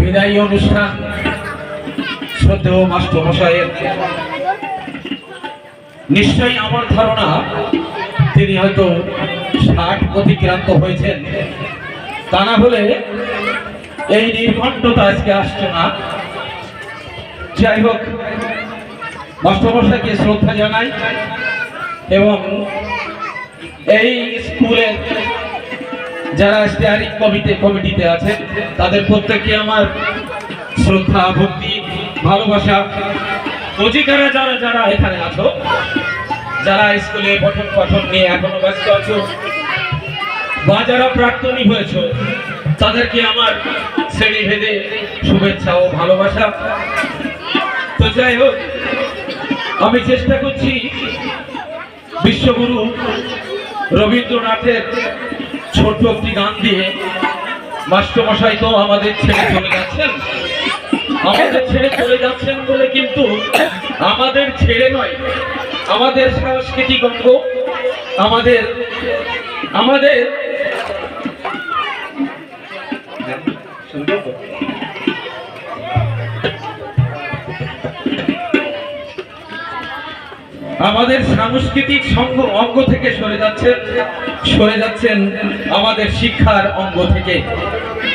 বিদায়ী অনুষ্ঠান শ্রদ্ধেয় মাস্টারমশাইয়ের নিশ্চয়ই আমার ধারণা তিনি হয়তো 60 অতিক্রান্ত হয়েছেন, তা না হলে এই নির্ঘণ্টতা আজকে আসছে না। যাই হোক, মাস্টারমশাইকে শ্রদ্ধা জানাই এবং এই স্কুলের যারা স্টিয়ারিং কমিটিতে আছে তাদের প্রত্যেককে আমার শ্রদ্ধা, ভক্তি, ভালোবাসা। অধিকারা যারা যারা এখানে আছো, যারা স্কুলে পঠন পাঠন নিয়ে এখনো ব্যস্ত আছো বা যারা প্রাক্তনী হয়েছো, তাদেরকে আমার শ্রেণী ভেদে শুভেচ্ছা ও ভালোবাসা। তো যাই হোক, আমি চেষ্টা করছি বিশ্বগুরু রবীন্দ্রনাথের ছোট্ট একটি গান দিয়ে। মাস্টারমশাই তো আমাদের ছেড়ে চলে যাচ্ছেন, আমাদের ছেড়ে চলে যাচ্ছেন বলে কিন্তু আমাদের ছেড়ে নয়, আমাদের সাংস্কৃতিক অঙ্গ, আমাদের আমাদের আমাদের সাংস্কৃতিক অঙ্গ থেকে সরে যাচ্ছেন আমাদের শিক্ষার অঙ্গ থেকে।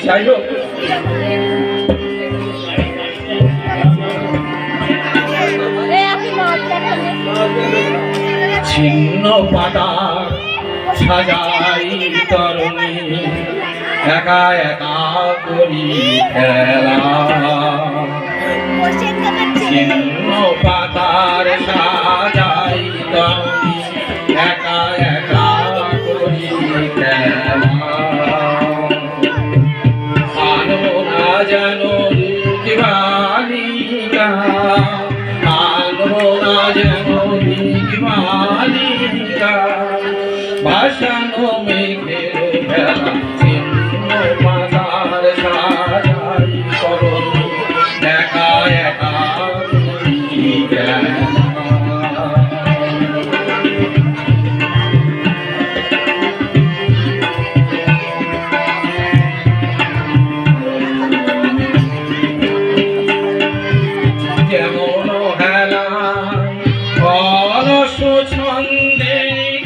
যাই হোক, ছিন্ন পাতা সাজাই তরুণী, একা একা করি খেলা। ছিন্ন পাতার সাজাই তরুণী, একা একা করি খেলা। আলো না যেন দিবালিকা, আলো না যেন দিবালিকা, ভাসানো মেঘের বেলা। ছিন্ন পাতার সাজাই তরুণী, একা একা করি খেলা। যেমন হেলা অলস ছন্দে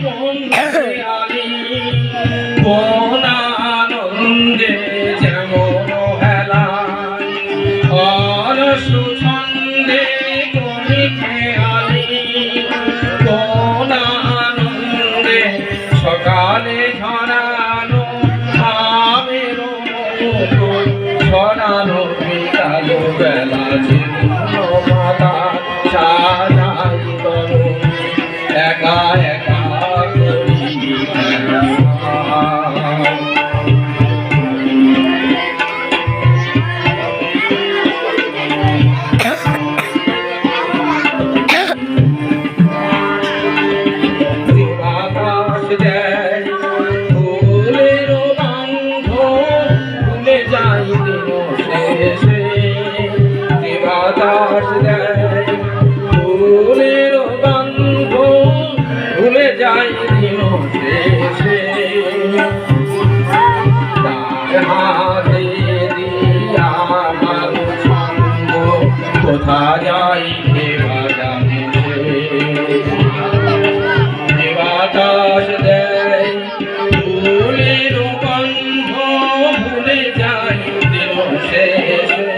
কোন খেয়ালি, কোন আনন্দে, যেমন হেলা অলস ছন্দে কোন খেয়ালি, কোন আনন্দে, সকালে ঝরানো আমের মতো, ছড়ানো বিকালো বেলা। ছিন্ন পাতা সাজাই তরুণী, একা একা করি খেলা। বাতাস দেয় ফুলের গন্ধ, ভুলে যাই দিন শেষে। বাতাস দেয় ফুলের গন্ধ, ভুলে যাই দিন শেষে। তার হাতে দিয়া আমার সঙ্গ, কোথা যাই ভেবা জানে সে। বাতাস দেয় ফুলের গন্ধ, ভুলে যাই দিন শেষে।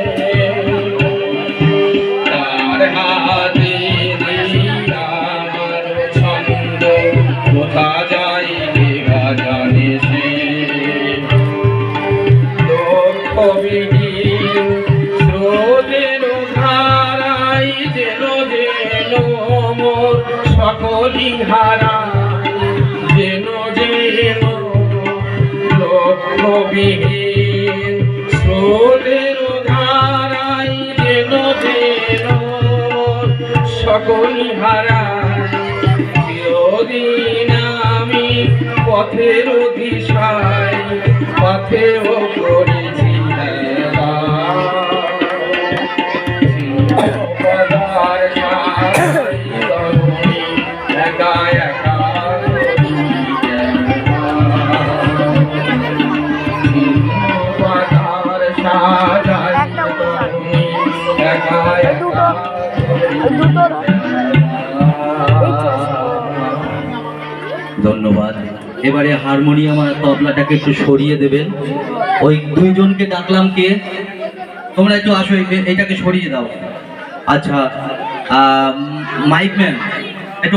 তার হাতে দিয়া আমার ছন্দ, কোথা যাই ভেবা জানে সে। লক্ষ্যবিহীন স্রোতের ধারায় যেন যেন মোর সকলই হারায়, যেন যেন লক্ষ্যবিহীন স্রোতের ধারায় যেন যেন মোর সকলই হারায়। চিরদিন আমি পথের দিশায়, পথেও করেছি হেলা। ছিন্ন পাতার সাজাই তরুণী, একা একা করি খেলা। ছিন্ন পাতার সাজাই এবারে হারমোনিয়াম আর তবলাটাকে একটু সরিয়ে দেবেন। ওই দুইজনকে ডাকলাম, কে তোমরা একটু আসো, এইটাকে সরিয়ে দাও। আচ্ছা, মাইকম্যান একটু